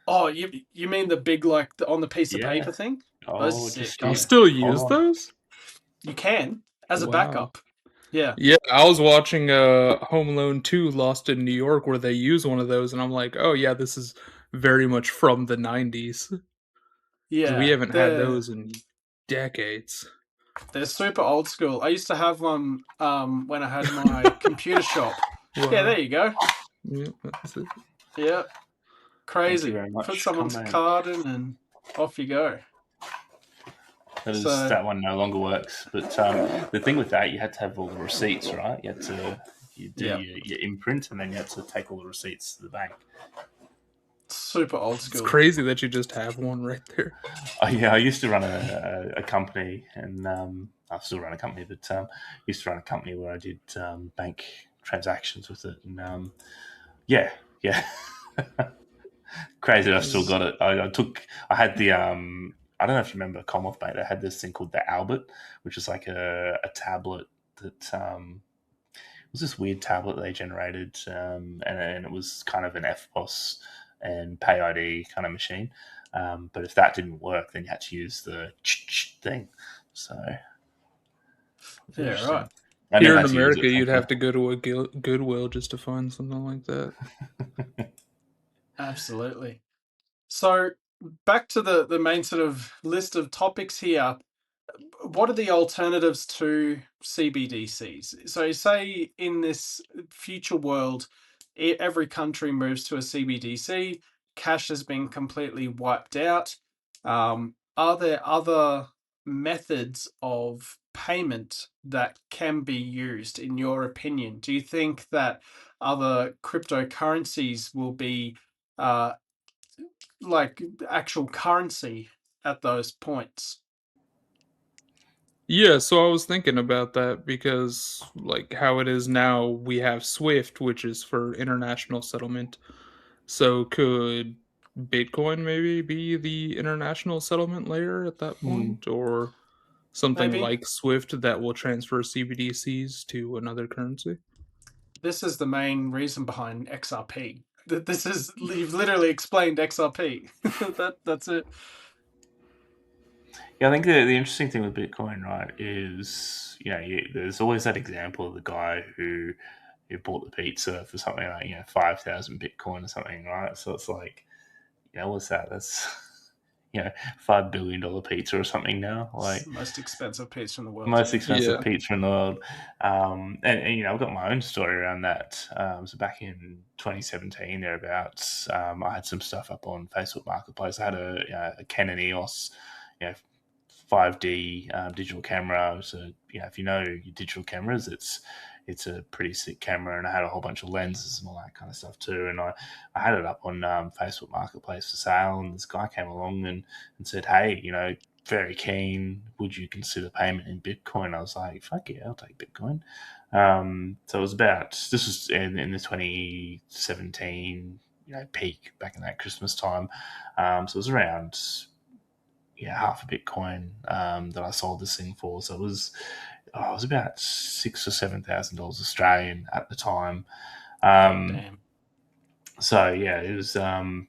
Oh, you mean the big like on the piece of paper thing?
Oh,
I'll still use those.
You can as a backup. Yeah.
Yeah, I was watching Home Alone 2 Lost in New York where they use one of those and I'm like, "Oh yeah, this is very much from the 90s."
Yeah.
We haven't had those in decades.
They're super old school. I used to have one when I had my computer shop. Wow. Yeah, there you go.
Yeah, that's it.
Yeah. Crazy. Put someone's card in and off you go.
That one no longer works. But the thing with that, you had to have all the receipts, right? You had to do your imprint, and then you had to take all the receipts to the bank.
Super old school.
It's crazy that you just have one right there.
Oh, yeah, I used to run a company, and I still run a company, but I used to run a company where I did bank transactions with it. And yeah. Crazy that I still got it. I had the I don't know if you remember Commonwealth Bank. They had this thing called the Albert, which is like a tablet that it was this weird tablet they generated, and it was kind of an FPOS and Pay ID kind of machine. But if that didn't work, then you had to use the thing. So
yeah, right.
Here in America, you'd have to go to a Goodwill just to find something like that.
Absolutely. So back to the main sort of list of topics here. What are the alternatives to CBDCs? So say in this future world, every country moves to a CBDC, cash has been completely wiped out. Are there other methods of payment that can be used, in your opinion? Do you think that other cryptocurrencies will be like actual currency at those points?
Yeah, so I was thinking about that because, like, how it is now, we have SWIFT, which is for international settlement. So could Bitcoin maybe be the international settlement layer at that point? Or something like SWIFT that will transfer CBDCs to another currency?
This is the main reason behind XRP. You've literally explained XRP. That's it.
Yeah, I think the interesting thing with Bitcoin, right, is there's always that example of the guy who bought the pizza for something like 5,000 Bitcoin or something, right? So it's like, what's that? That's $5 billion pizza or something now. Like,
it's the most expensive pizza in the world.
Most expensive pizza in the world. And I've got my own story around that. So back in 2017, thereabouts, I had some stuff up on Facebook Marketplace. I had a Canon EOS, 5D digital camera. So if you know your digital cameras, it's a pretty sick camera, and I had a whole bunch of lenses and all that kind of stuff too. And I had it up on Facebook Marketplace for sale, and this guy came along and said, "Hey, very keen. Would you consider payment in Bitcoin?" I was like, "Fuck yeah, I'll take Bitcoin." So it was this was in the 2017 peak back in that Christmas time. So it was around half a Bitcoin that I sold this thing for. So it was about $6,000 or $7,000 Australian at the time.
Damn.
So yeah, it was for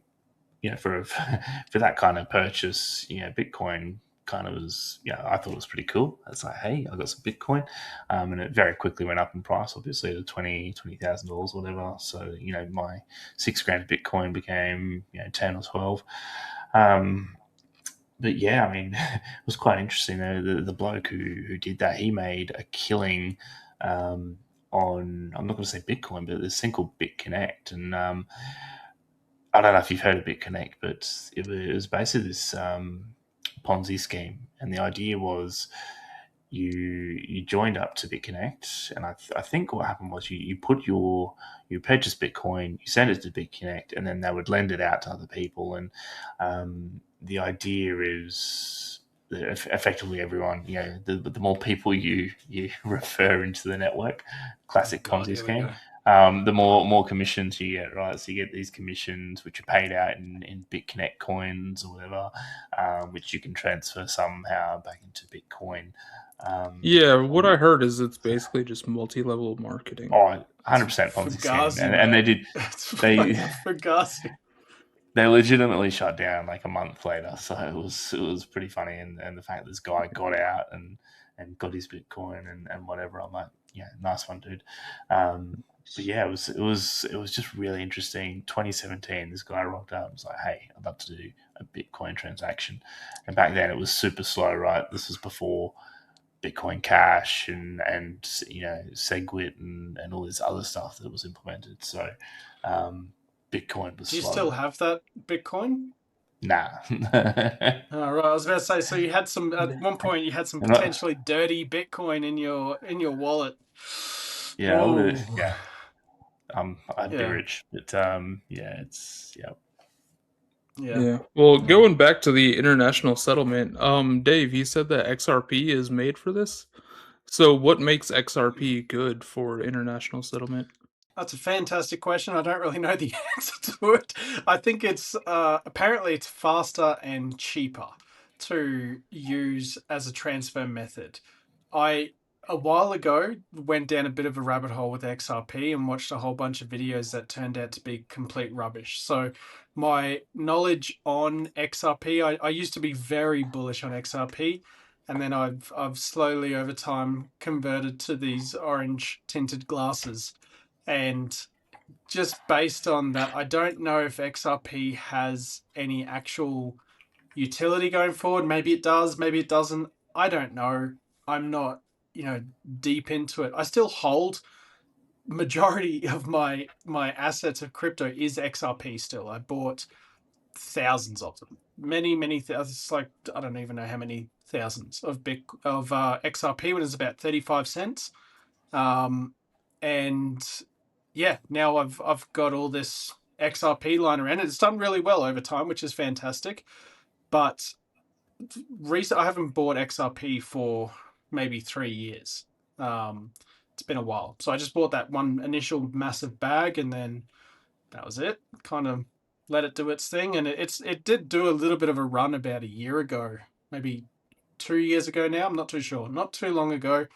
that kind of purchase, Bitcoin kind of was, I thought it was pretty cool. I was like, hey, I got some Bitcoin, and it very quickly went up in price, obviously to $20,000, whatever. So my $6,000 of Bitcoin became 10 or 12. But yeah, I mean, it was quite interesting. The bloke who did that, he made a killing on, I'm not going to say Bitcoin, but this thing called BitConnect. And I don't know if you've heard of BitConnect, but it was basically this Ponzi scheme. And the idea was you joined up to BitConnect, and I think what happened was you purchase Bitcoin, you send it to BitConnect, and then they would lend it out to other people. And the idea is that effectively everyone, the more people you refer into the network, classic Ponzi scheme, the more commissions you get, right? So you get these commissions which are paid out in BitConnect coins or whatever, which you can transfer somehow back into Bitcoin.
What I heard is it's basically just multi-level marketing.
100% Ponzi scheme, and they did
Fugazi.
They legitimately shut down like a month later, so it was pretty funny, and the fact this guy got out and got his Bitcoin and whatever, I'm like, yeah, nice one, dude. But yeah, it was just really interesting. 2017, this guy rocked up and was like, hey, I'd love to do a Bitcoin transaction, and back then it was super slow, right? This was before Bitcoin Cash and SegWit and all this other stuff that was implemented. So Bitcoin was slow.
Do you still have that Bitcoin?
Nah.
Right. I was about to say, so you had some at one point. You had some potentially dirty Bitcoin in your wallet.
Yeah, I'd be rich, but
Yeah. Well, going back to the international settlement, Dave, you said that XRP is made for this. So, what makes XRP good for international settlement?
That's a fantastic question. I don't really know the answer to it. I think it's apparently it's faster and cheaper to use as a transfer method. A while ago went down a bit of a rabbit hole with XRP and watched a whole bunch of videos that turned out to be complete rubbish. So my knowledge on XRP, I used to be very bullish on XRP, and then I've slowly over time converted to these orange tinted glasses. And just based on that, I don't know if XRP has any actual utility going forward. Maybe it does, maybe it doesn't. I don't know. I'm not, deep into it. I still hold majority of my assets of crypto is XRP still. I bought thousands of them. Many thousands. It's like, I don't even know how many thousands of XRP when it was about 35 cents. And yeah, now I've got all this XRP lying around. It's done really well over time, which is fantastic. But I haven't bought XRP for maybe 3 years. It's been a while. So I just bought that one initial massive bag, and then that was it. Kind of let it do its thing, and it did do a little bit of a run about a year ago, maybe 2 years ago now. I'm not too sure. Not too long ago.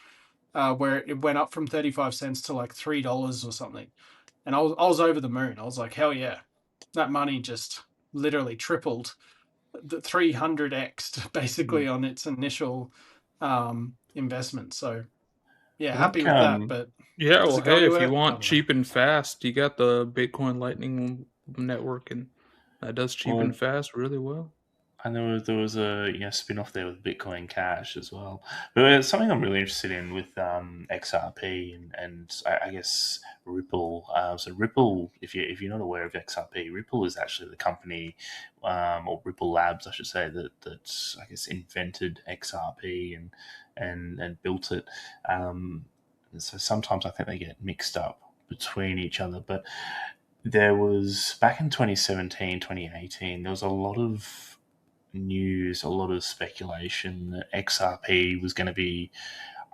Where it went up from 35 cents to like $3 or something. And I was over the moon. I was like, hell yeah. That money just literally tripled, the 300x basically on its initial investment. So yeah, happy with that. But
yeah, well, hey, if you want cheap and fast, you got the Bitcoin Lightning Network, and that does cheap and fast really well.
And there was a spin off there with Bitcoin Cash as well. But something I'm really interested in with XRP and I guess Ripple. So Ripple, if you're not aware of XRP, Ripple is actually the company, or Ripple Labs, I should say, that I guess invented XRP and built it. So sometimes I think they get mixed up between each other, but there was back in 2017, 2018, there was a lot of news, a lot of speculation that XRP was going to be,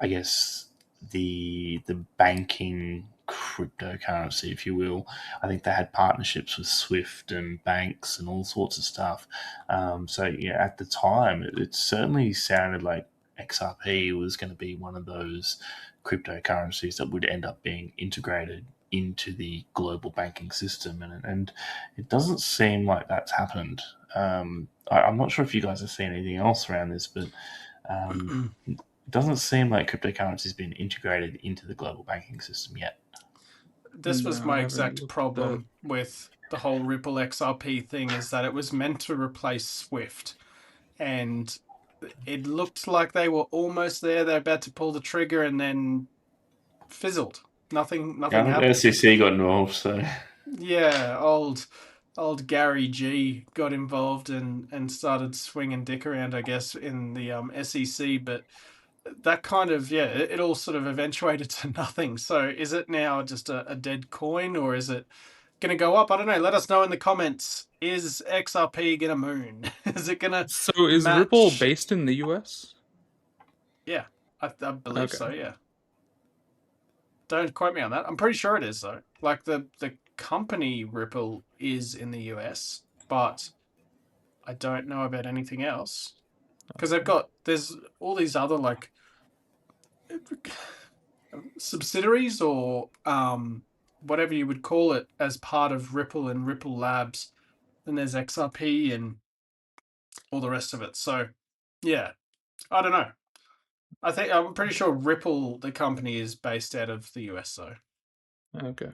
I guess, the banking cryptocurrency, if you will. I think they had partnerships with Swift and banks and all sorts of stuff. So yeah, at the time, it certainly sounded like XRP was going to be one of those cryptocurrencies that would end up being integrated into the global banking system, and it doesn't seem like that's happened. I'm not sure if you guys have seen anything else around this, but it doesn't seem like cryptocurrency has been integrated into the global banking system yet.
This was my exact problem with the whole Ripple XRP thing, is that it was meant to replace Swift, and it looked like they were almost there. They're about to pull the trigger, and then fizzled. Nothing happened.
The SEC got involved, so
yeah, old Gary G got involved and started swinging dick around, I guess, in the SEC. But that kind of it all sort of eventuated to nothing. So is it now just a dead coin, or is it going to go up? I don't know. Let us know in the comments. Is XRP going to moon? Is it going to?
So is Ripple based in the US?
Yeah, I believe so. Yeah. Don't quote me on that. I'm pretty sure it is though. Like the company Ripple is in the US, but I don't know about anything else because there's all these other like subsidiaries or whatever you would call it as part of Ripple and Ripple Labs. Then there's XRP and all the rest of it. So yeah, I don't know. I'm pretty sure Ripple, the company, is based out of the US though.
Okay.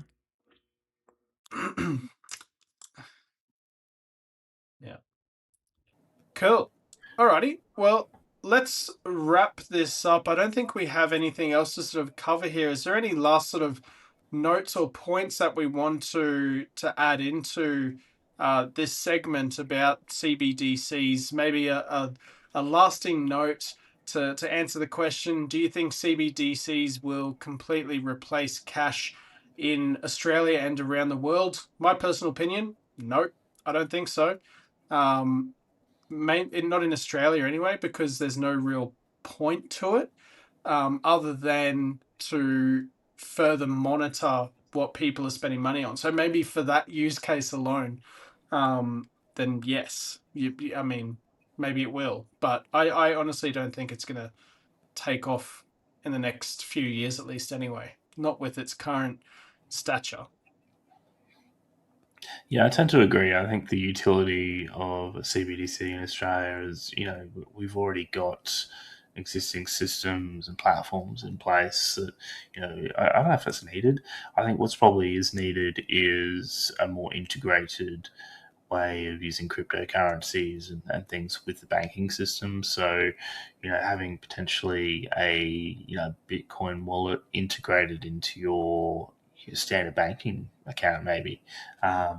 Yeah. Cool. Alrighty. Well, let's wrap this up. I don't think we have anything else to sort of cover here. Is there any last sort of notes or points that we want to add into this segment about CBDCs? Maybe a lasting note to answer the question, do you think CBDCs will completely replace cash in Australia and around the world? My personal opinion, no, I don't think so. Not in Australia anyway, because there's no real point to it other than to further monitor what people are spending money on. So maybe for that use case alone, then yes, I mean, maybe it will. But I honestly don't think it's going to take off in the next few years, at least anyway, not with its current stature.
Yeah, I tend to agree. I think the utility of a CBDC in Australia is, we've already got existing systems and platforms in place that, I don't know if it's needed. I think what's probably is needed is a more integrated way of using cryptocurrencies and things with the banking system. So, having potentially a Bitcoin wallet integrated into your standard banking account, maybe,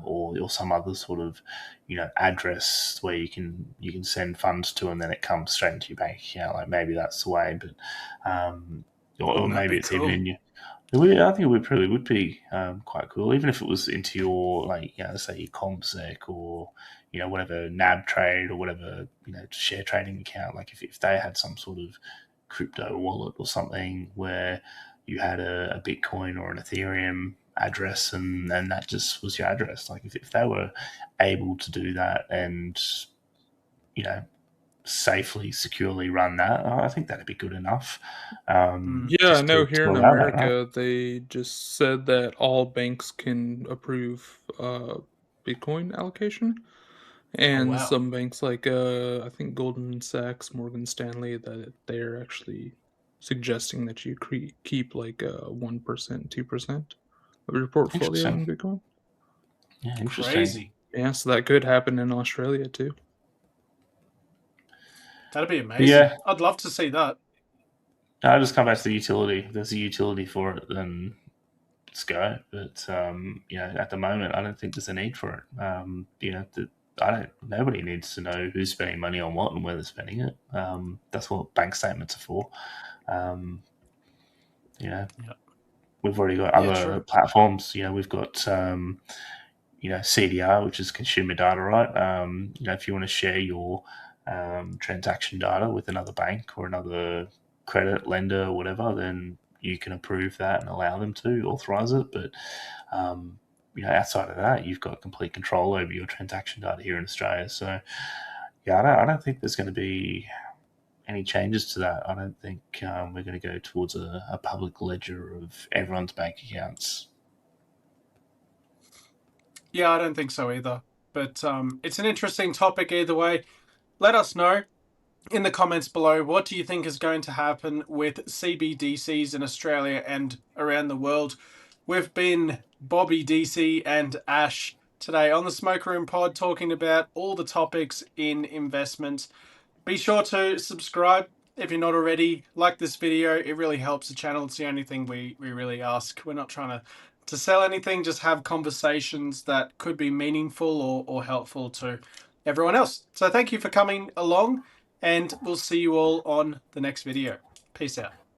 or some other sort of address where you can send funds to, and then it comes straight into your bank account. Like maybe that's the way, but or maybe it's cool. Even in I think it probably would be quite cool, even if it was into your, say your CommSec or whatever NAB trade or whatever share trading account. Like if they had some sort of crypto wallet or something where you had a Bitcoin or an Ethereum address and that just was your address. Like if they were able to do that and safely, securely run that, I think that'd be good enough.
Yeah, I know here in America, that, right? They just said that all banks can approve Bitcoin allocation. And some banks like, I think Goldman Sachs, Morgan Stanley, that they're actually suggesting that you keep like 1%, 2% of your portfolio in Bitcoin.
Yeah, interesting.
Crazy.
Yeah, so that could happen in Australia too.
That'd be amazing.
Yeah.
I'd love to see that.
I just come back to the utility. If there's a utility for it, then let's go. But at the moment, I don't think there's a need for it. Nobody needs to know who's spending money on what and where they're spending it. That's what bank statements are for. We've already got other platforms. We've got CDR, which is consumer data, right? If you want to share your transaction data with another bank or another credit lender or whatever, then you can approve that and allow them to authorize it. But outside of that, you've got complete control over your transaction data here in Australia. So I don't think there's going to be any changes to that. I don't think we're going to go towards a public ledger of everyone's bank accounts.
Yeah, I don't think so either. But it's an interesting topic either way. Let us know in the comments below, what do you think is going to happen with CBDCs in Australia and around the world? We've been Bobby DC and Ash today on the Smoke Room Pod talking about all the topics in investments. Be sure to subscribe if you're not already. Like this video, it really helps the channel. It's the only thing we really ask. We're not trying to sell anything, just have conversations that could be meaningful or helpful to everyone else. So thank you for coming along, and we'll see you all on the next video. Peace out.